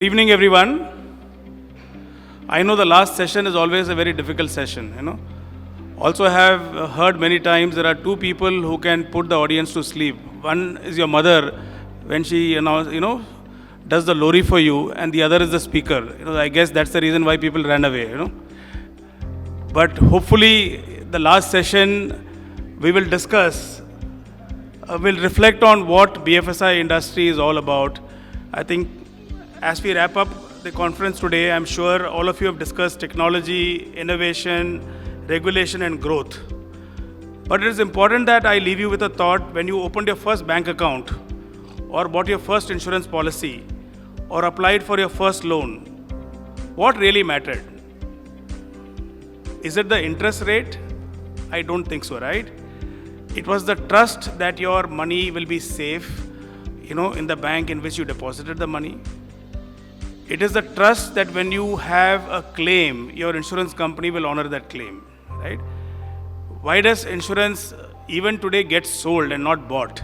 Evening, everyone. I know the last session is always a very difficult session. Also, I have heard many times there are two people who can put the audience to sleep. One is your mother when she, does the lorry for you, and the other is the speaker. I guess that's the reason why people ran away. But hopefully, the last session we will discuss, we'll reflect on what BFSI industry is all about. I think as we wrap up the conference today, I'm sure all of you have discussed technology, innovation, regulation, and growth. But it is important that I leave you with a thought when you opened your first bank account, or bought your first insurance policy, or applied for your first loan. What really mattered? Is it the interest rate? I don't think so, right? It was the trust that your money will be safe, in the bank in which you deposited the money. It is the trust that when you have a claim, your insurance company will honor that claim, right? Why does insurance even today get sold and not bought?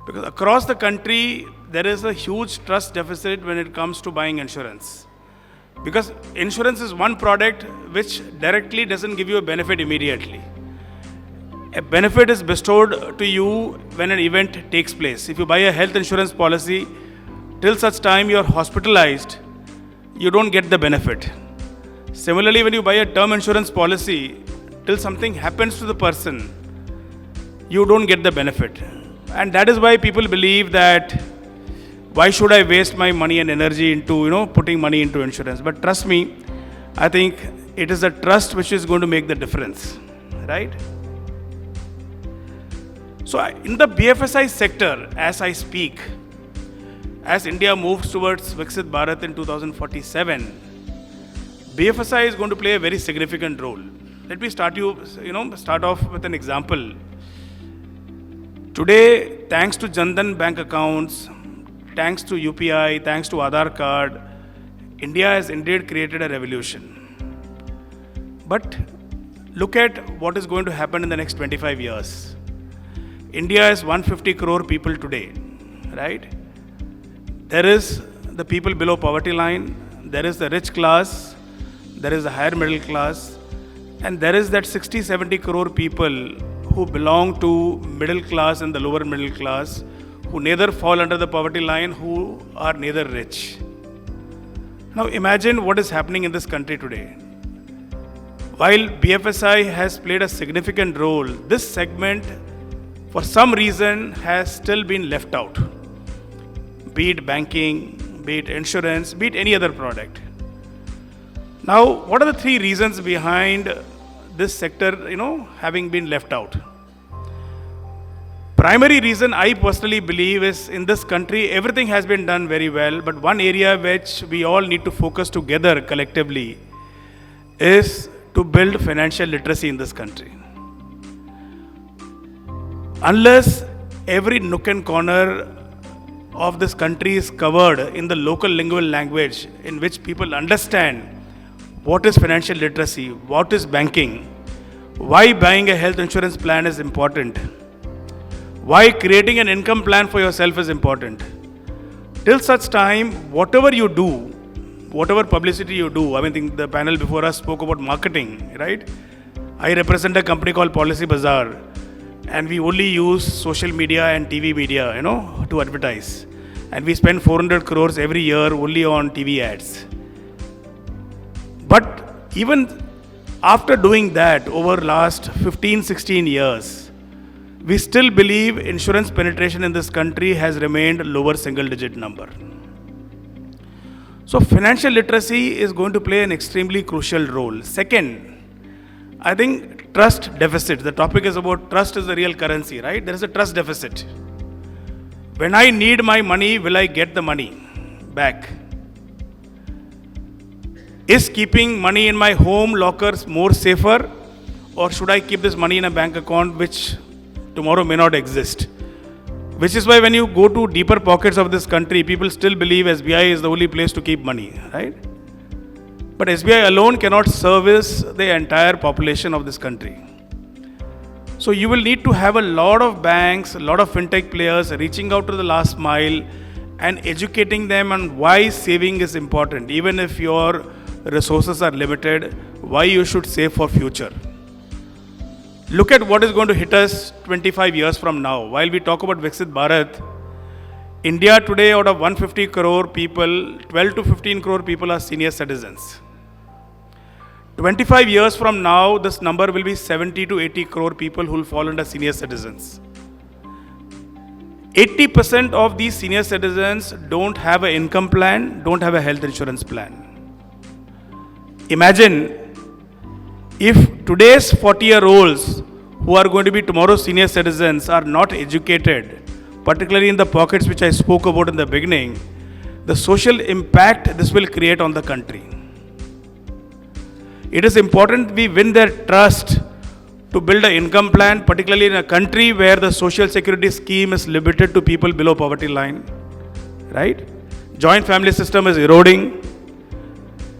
Because across the country, there is a huge trust deficit when it comes to buying insurance. Because insurance is one product which directly doesn't give you a benefit immediately. A benefit is bestowed to you when an event takes place. If you buy a health insurance policy, till such time you are hospitalized, you don't get the benefit. Similarly, when you buy a term insurance policy, till something happens to the person, you don't get the benefit. And that is why people believe that, why should I waste my money and energy into, putting money into insurance? But trust me, I think it is the trust which is going to make the difference, right? So in the BFSI sector, as I speak, as India moves towards Viksit Bharat in 2047, BFSI is going to play a very significant role. Let me start off with an example. Today, thanks to Jandan bank accounts, thanks to UPI, thanks to Aadhaar card, India has indeed created a revolution. But look at what is going to happen in the next 25 years. India is 150 crore people today, right? There is the people below poverty line, there is the rich class, there is the higher middle class, and there is that 60-70 crore people who belong to middle class and the lower middle class, who neither fall under the poverty line, who are neither rich. Now imagine what is happening in this country today. While BFSI has played a significant role, this segment, for some reason, has still been left out. Be it banking, be it insurance, be it any other product. Now, what are the three reasons behind this sector, having been left out? Primary reason I personally believe is, in this country, everything has been done very well, but one area which we all need to focus together collectively is to build financial literacy in this country. Unless every nook and corner of this country is covered in the local lingual language in which people understand what is financial literacy, what is banking, why buying a health insurance plan is important, why creating an income plan for yourself is important. Till such time, whatever you do, whatever publicity you do, I think the panel before us spoke about marketing, right? I represent a company called Policy Bazaar, and we only use social media and TV media, to advertise. And we spend 400 crores every year only on TV ads. But even after doing that over last 15-16 years, we still believe insurance penetration in this country has remained lower single digit number. So financial literacy is going to play an extremely crucial role. Second, I think trust deficit. The topic is about trust is the real currency, right? There is a trust deficit. When I need my money, will I get the money back? Is keeping money in my home lockers more safer, or should I keep this money in a bank account which tomorrow may not exist? Which is why when you go to deeper pockets of this country, people still believe SBI is the only place to keep money, right? But SBI alone cannot service the entire population of this country. So you will need to have a lot of banks, a lot of fintech players reaching out to the last mile and educating them on why saving is important. Even if your resources are limited, why you should save for future. Look at what is going to hit us 25 years from now. While we talk about Viksit Bharat, India today, out of 150 crore people, 12 to 15 crore people are senior citizens. 25 years from now, this number will be 70 to 80 crore people who will fall under senior citizens. 80% of these senior citizens don't have an income plan, don't have a health insurance plan. Imagine if today's 40-year-olds who are going to be tomorrow's senior citizens are not educated, particularly in the pockets which I spoke about in the beginning, the social impact this will create on the country. It is important we win their trust to build an income plan, particularly in a country where the social security scheme is limited to people below poverty line, right? Joint family system is eroding.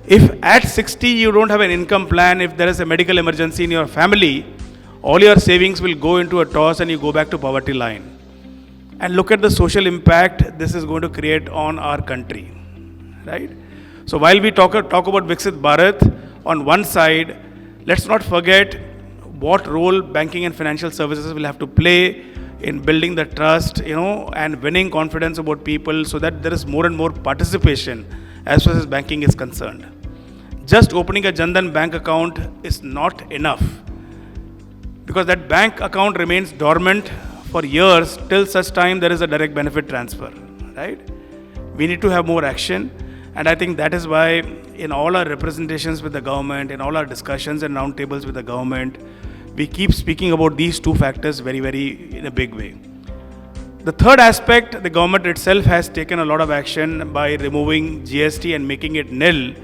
If at 60 you don't have an income plan, if there is a medical emergency in your family, all your savings will go into a toss and you go back to poverty line. And look at the social impact this is going to create on our country, right? So while we talk about Viksit Bharat, on one side, let's not forget what role banking and financial services will have to play in building the trust, and winning confidence about people so that there is more and more participation as far as banking is concerned. Just opening a Jan Dhan bank account is not enough, because that bank account remains dormant for years till such time there is a direct benefit transfer, right? We need to have more action, and I think that is why in all our representations with the government, in all our discussions and roundtables with the government, we keep speaking about these two factors very, very in a big way. The third aspect, the government itself has taken a lot of action by removing GST and making it nil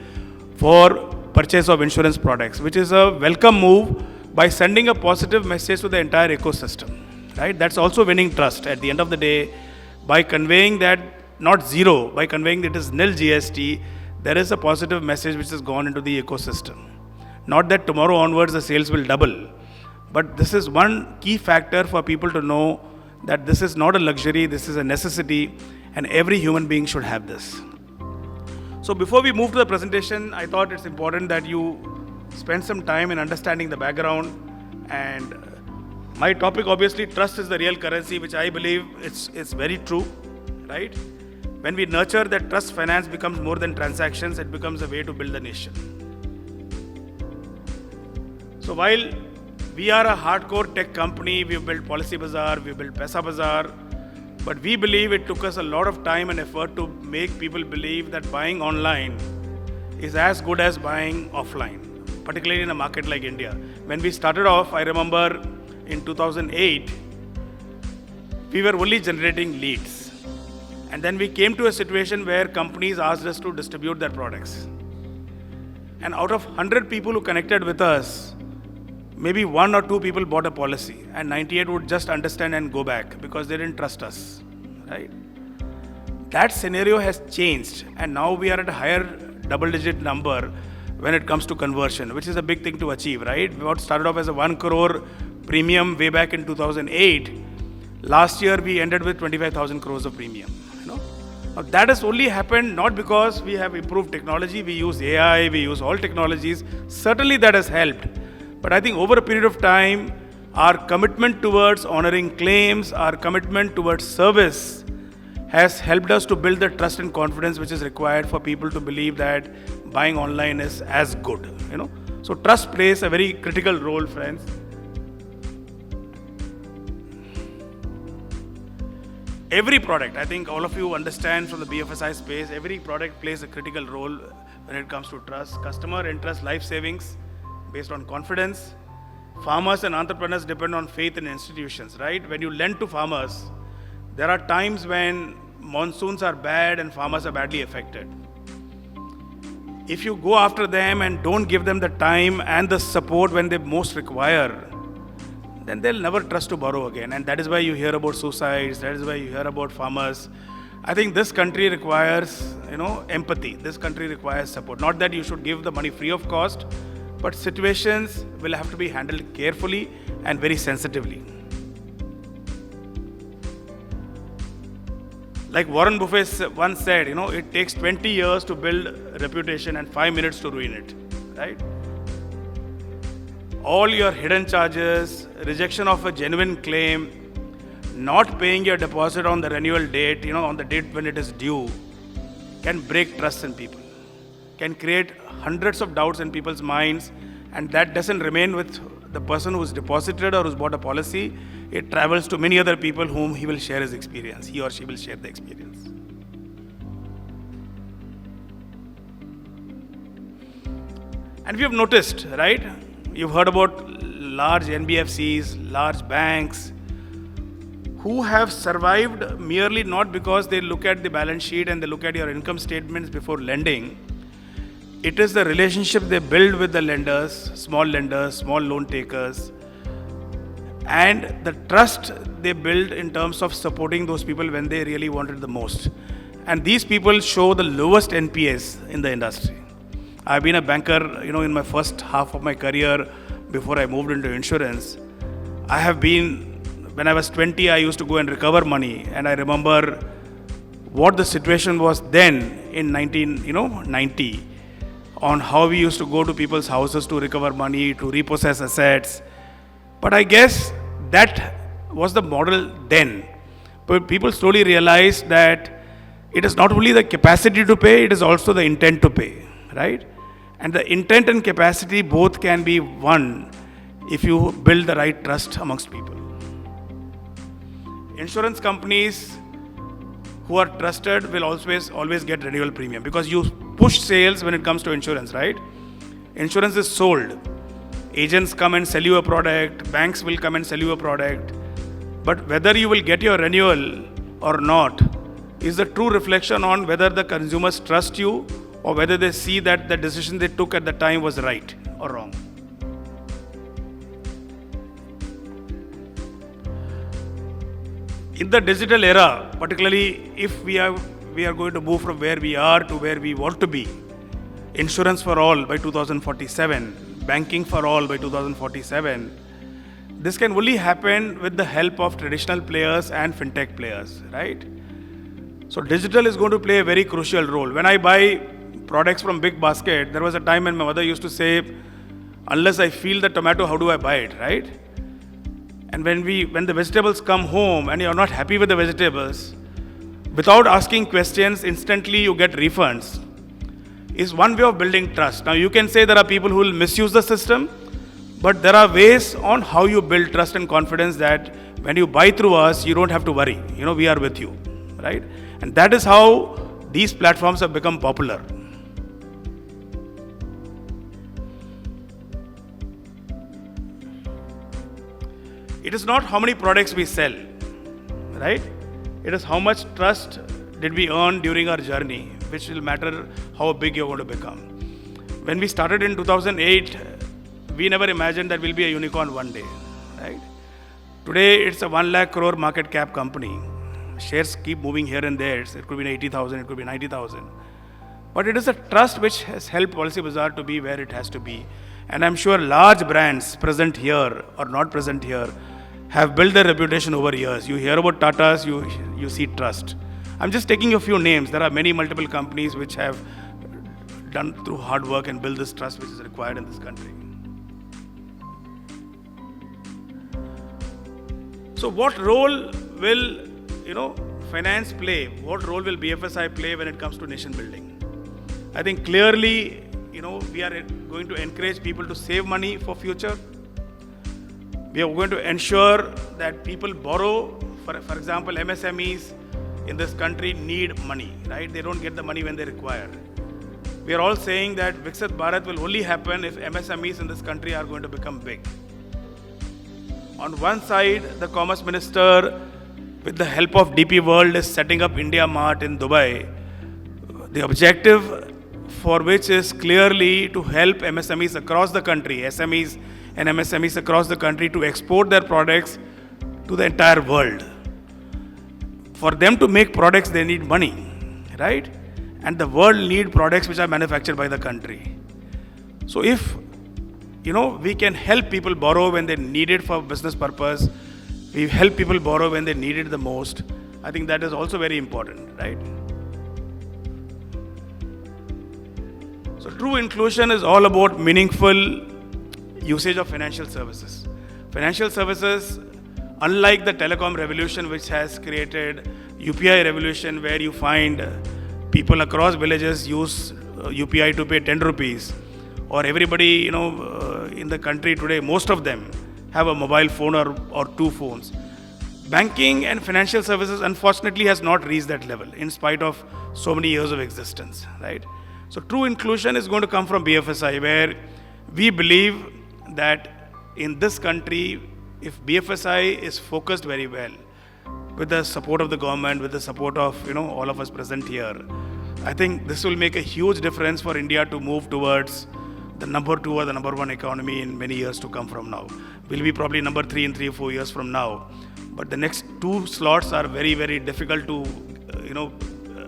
for purchase of insurance products, which is a welcome move by sending a positive message to the entire ecosystem, right? That's also winning trust at the end of the day by conveying that not zero, by conveying that it is nil GST, there is a positive message which has gone into the ecosystem. Not that tomorrow onwards the sales will double, but this is one key factor for people to know that this is not a luxury, this is a necessity, and every human being should have this. So before we move to the presentation, I thought it's important that you spend some time in understanding the background. And my topic, obviously, trust is the real currency, which I believe it's very true, right? When we nurture that trust, finance becomes more than transactions, it becomes a way to build a nation. So while we are a hardcore tech company, we've built Policy Bazaar, we've built Paisa Bazaar, but we believe it took us a lot of time and effort to make people believe that buying online is as good as buying offline, particularly in a market like India. When we started off, I remember in 2008, we were only generating leads. And then we came to a situation where companies asked us to distribute their products. And out of 100 people who connected with us, maybe 1 or 2 people bought a policy, and 98 would just understand and go back because they didn't trust us, right? That scenario has changed, and now we are at a higher double-digit number when it comes to conversion, which is a big thing to achieve, right? What started off as a 1 crore premium way back in 2008, last year we ended with 25,000 crores of premium. Now that has only happened not because we have improved technology, we use AI, we use all technologies. Certainly that has helped. But I think over a period of time, our commitment towards honoring claims, our commitment towards service has helped us to build the trust and confidence which is required for people to believe that buying online is as good. So trust plays a very critical role, friends. Every product, I think all of you understand from the BFSI space, every product plays a critical role when it comes to trust. Customer interest, life savings, based on confidence. Farmers and entrepreneurs depend on faith in institutions, right? When you lend to farmers, there are times when monsoons are bad and farmers are badly affected. If you go after them and don't give them the time and the support when they most require, then they'll never trust to borrow again. And that is why you hear about suicides, that is why you hear about farmers. I think this country requires, empathy. This country requires support. Not that you should give the money free of cost, but situations will have to be handled carefully and very sensitively. Like Warren Buffett once said, it takes 20 years to build reputation and 5 minutes to ruin it, right? All your hidden charges, rejection of a genuine claim, not paying your deposit on the renewal date, on the date when it is due, can break trust in people, can create hundreds of doubts in people's minds, and that doesn't remain with the person who's deposited or who's bought a policy. It travels to many other people whom he will share his experience. He or she will share the experience. And we have noticed, right? You've heard about large NBFCs, large banks, who have survived merely not because they look at the balance sheet and they look at your income statements before lending. It is the relationship they build with the lenders, small loan takers, and the trust they build in terms of supporting those people when they really wanted the most. And these people show the lowest NPS in the industry. I've been a banker, in my first half of my career before I moved into insurance. When I was 20, I used to go and recover money, and I remember what the situation was then in 1990 on how we used to go to people's houses to recover money, to repossess assets. But I guess that was the model then. But people slowly realized that it is not only the capacity to pay, it is also the intent to pay, right? And the intent and capacity both can be won if you build the right trust amongst people. Insurance companies who are trusted will always get renewal premium, because you push sales when it comes to insurance, right? Insurance is sold. Agents come and sell you a product, banks will come and sell you a product. But whether you will get your renewal or not is the true reflection on whether the consumers trust you or whether they see that the decision they took at the time was right or wrong. In the digital era, particularly if we are going to move from where we are to where we want to be, insurance for all by 2047, banking for all by 2047, this can only happen with the help of traditional players and fintech players, right? So digital is going to play a very crucial role. When I buy products from Big Basket, there was a time when my mother used to say, unless I feel the tomato, how do I buy it, right? And when the vegetables come home and you're not happy with the vegetables, without asking questions, instantly you get refunds, is one way of building trust. Now you can say there are people who will misuse the system, but there are ways on how you build trust and confidence that when you buy through us, you don't have to worry. We are with you, right? And that is how these platforms have become popular. It is not how many products we sell, right? It is how much trust did we earn during our journey, which will matter how big you're going to become. When we started in 2008, we never imagined that we'll be a unicorn one day, right? Today, it's a 1 lakh crore market cap company. Shares keep moving here and there. It could be 80,000, it could be 90,000. But it is a trust which has helped Policybazaar to be where it has to be. And I'm sure large brands present here or not present here have built their reputation over years. You hear about Tata's, you see trust. I'm just taking a few names. There are many multiple companies which have done through hard work and build this trust which is required in this country. So what role will, finance play? What role will BFSI play when it comes to nation building? I think clearly, we are going to encourage people to save money for future. We are going to ensure that people borrow. For example, MSMEs in this country need money, right? They don't get the money when they require. We are all saying that Viksit Bharat will only happen if MSMEs in this country are going to become big. On one side, the Commerce Minister, with the help of DP World, is setting up India Mart in Dubai. The objective for which is clearly to help MSMEs across the country, SMEs and MSMEs across the country, to export their products to the entire world. For them to make products, they need money, right? And the world need products which are manufactured by the country. So if, we can help people borrow when they need it for business purpose, we help people borrow when they need it the most, I think that is also very important, right? So true inclusion is all about meaningful usage of financial services. Financial services, unlike the telecom revolution, which has created UPI revolution, where you find people across villages use UPI to pay 10 rupees, or everybody, in the country today, most of them have a mobile phone or two phones. Banking and financial services, unfortunately, has not reached that level in spite of so many years of existence, right? So true inclusion is going to come from BFSI, where we believe that in this country, if BFSI is focused very well, with the support of the government, with the support of all of us present here, I think this will make a huge difference for India to move towards the number 2 or the number 1 economy in many years to come from now. We'll be probably number 3 in 3 or 4 years from now. But the next 2 slots are very, very difficult to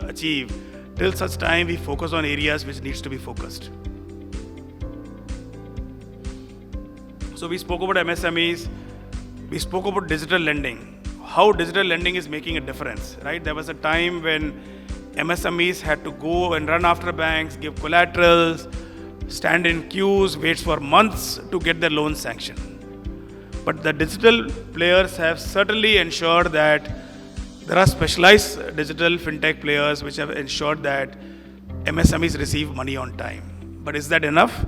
achieve till such time we focus on areas which needs to be focused. So we spoke about MSMEs, we spoke about digital lending, how digital lending is making a difference, right? There was a time when MSMEs had to go and run after banks, give collaterals, stand in queues, wait for months to get their loan sanctioned. But the digital players have certainly ensured that there are specialized digital fintech players which have ensured that MSMEs receive money on time. But is that enough?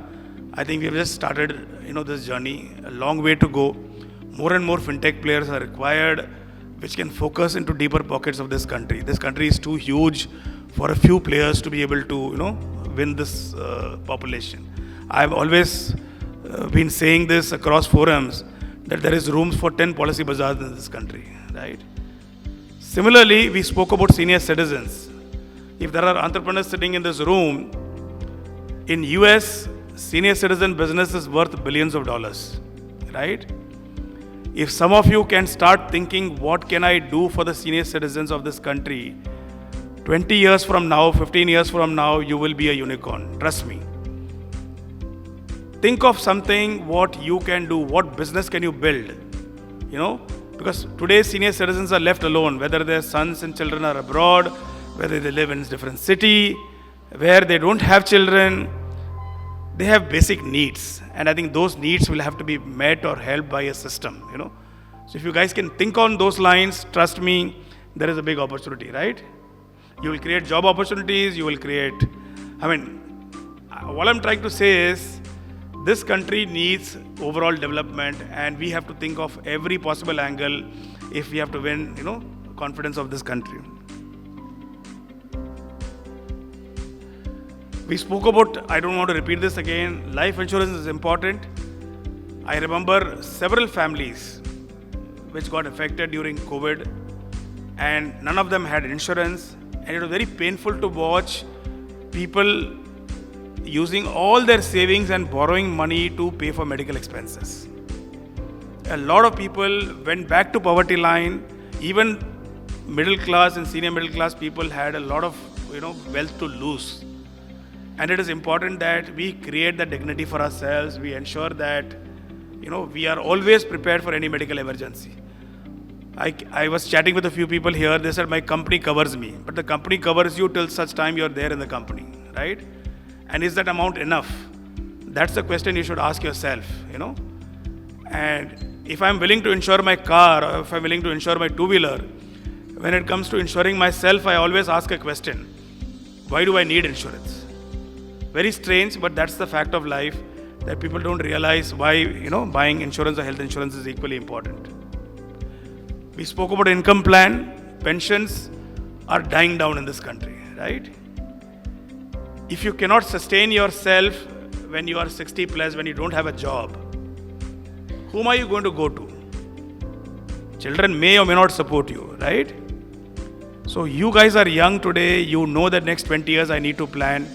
I think we have just started, this journey. A long way to go. More and more fintech players are required, which can focus into deeper pockets of this country. This country is too huge for a few players to be able to, win this population. I've always been saying this across forums, that there is room for 10 policy bazaars in this country, right? Similarly, we spoke about senior citizens. If there are entrepreneurs sitting in this room, in US, senior citizen business is worth billions of dollars, right? If some of you can start thinking, what can I do for the senior citizens of this country, 20 years from now, 15 years from now, you will be a unicorn. Trust me. Think of something, what you can do, what business can you build, because today's senior citizens are left alone, whether their sons and children are abroad, whether they live in a different city, where they don't have children, they have basic needs. And I think those needs will have to be met or helped by a system, So if you guys can think on those lines, trust me, there is a big opportunity, right? You will create job opportunities, you will create, what I'm trying to say is, this country needs overall development, and we have to think of every possible angle if we have to win, confidence of this country. We spoke about, I don't want to repeat this again, life insurance is important. I remember several families which got affected during COVID, and none of them had insurance, and it was very painful to watch people using all their savings and borrowing money to pay for medical expenses. A lot of people went back to poverty line. Even middle class and senior middle class people had a lot of wealth to lose. And it is important that we create the dignity for ourselves. We ensure that we are always prepared for any medical emergency. I was chatting with a few people here. They said, my company covers me. But the company covers you till such time you're there in the company, right? And is that amount enough? That's the question you should ask yourself, And if I'm willing to insure my car, or if I'm willing to insure my two-wheeler, when it comes to insuring myself, I always ask a question. Why do I need insurance? Very strange, but that's the fact of life, that people don't realize why, buying insurance or health insurance is equally important. We spoke about income plan. Pensions are dying down in this country, right? If you cannot sustain yourself when you are 60 plus, when you don't have a job, whom are you going to go to? Children may or may not support you, right? So you guys are young today. You know that next 20 years I need to plan.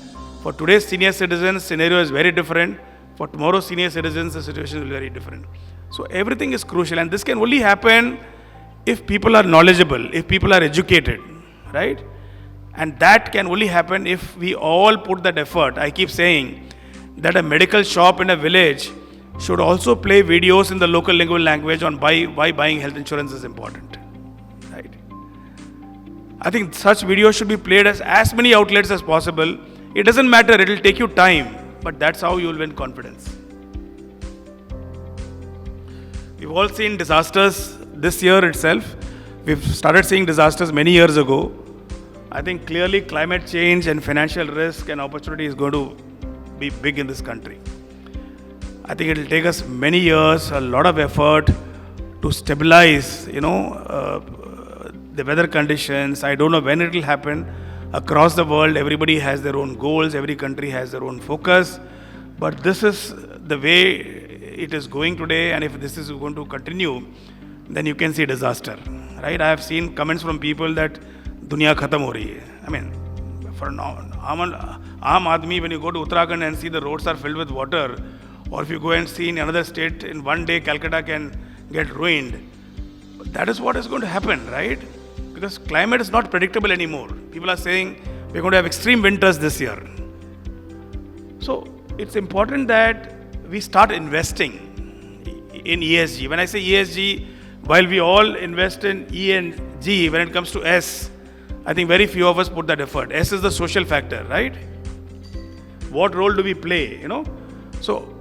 For today's senior citizens, scenario is very different. For tomorrow's senior citizens, the situation will be very different. So everything is crucial, and this can only happen if people are knowledgeable, if people are educated, right? And that can only happen if we all put that effort. I keep saying that a medical shop in a village should also play videos in the local language on why buying health insurance is important, right? I think such videos should be played as many outlets as possible. It doesn't matter, it will take you time, but that's how you will win confidence. We've all seen disasters this year itself. We've started seeing disasters many years ago. I think clearly climate change and financial risk and opportunity is going to be big in this country. I think it will take us many years, a lot of effort to stabilize, the weather conditions. I don't know when it will happen. Across the world, everybody has their own goals, every country has their own focus. But this is the way it is going today, and if this is going to continue, then you can see disaster, right? I have seen comments from people that dunya khatam ho rahi hai. I mean, for an aam admi, when you go to Uttarakhand and see the roads are filled with water, or if you go and see in another state, in one day Calcutta can get ruined. But that is what is going to happen, right? Because climate is not predictable anymore. People are saying we're going to have extreme winters this year. So it's important that we start investing in ESG. When I say ESG, while we all invest in E and G, when it comes to S, I think very few of us put that effort. S is the social factor, right? What role do we play, So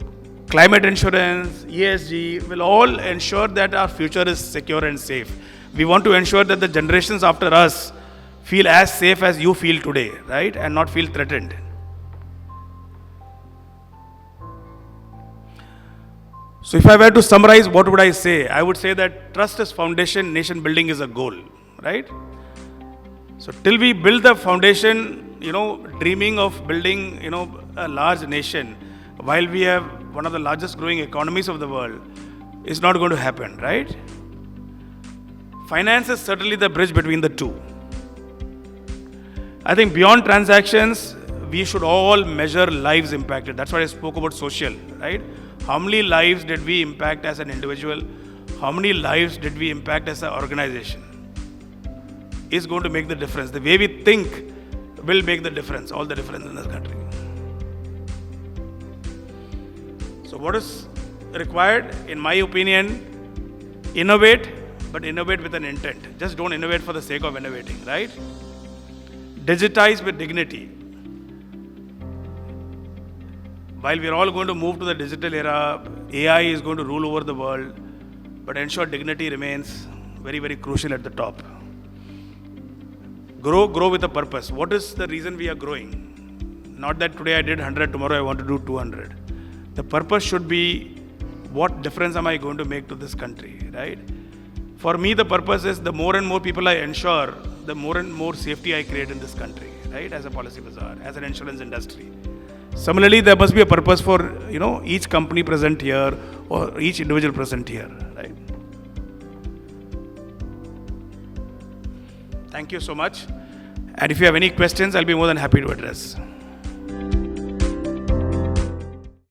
climate insurance, ESG will all ensure that our future is secure and safe. We want to ensure that the generations after us feel as safe as you feel today, right? And not feel threatened. So if I were to summarize, what would I say? I would say that trust is foundation, nation building is a goal, right? So till we build the foundation, dreaming of building, a large nation, while we have one of the largest growing economies of the world, is not going to happen, right? Finance is certainly the bridge between the two. I think beyond transactions, we should all measure lives impacted. That's why I spoke about social, right? How many lives did we impact as an individual? How many lives did we impact as an organization? Is going to make the difference. The way we think will make the difference, all the difference in this country. So what is required, in my opinion, innovate, but innovate with an intent. Just don't innovate for the sake of innovating, right? Digitize with dignity. While we're all going to move to the digital era, AI is going to rule over the world, but ensure dignity remains very, very crucial at the top. Grow with a purpose. What is the reason we are growing? Not that today I did 100, tomorrow I want to do 200. The purpose should be, what difference am I going to make to this country, right? For me, the purpose is the more and more people I ensure, the more and more safety I create in this country, right? As a policy bazaar, as an insurance industry. Similarly, there must be a purpose for, each company present here or each individual present here, right? Thank you so much. And if you have any questions, I'll be more than happy to address.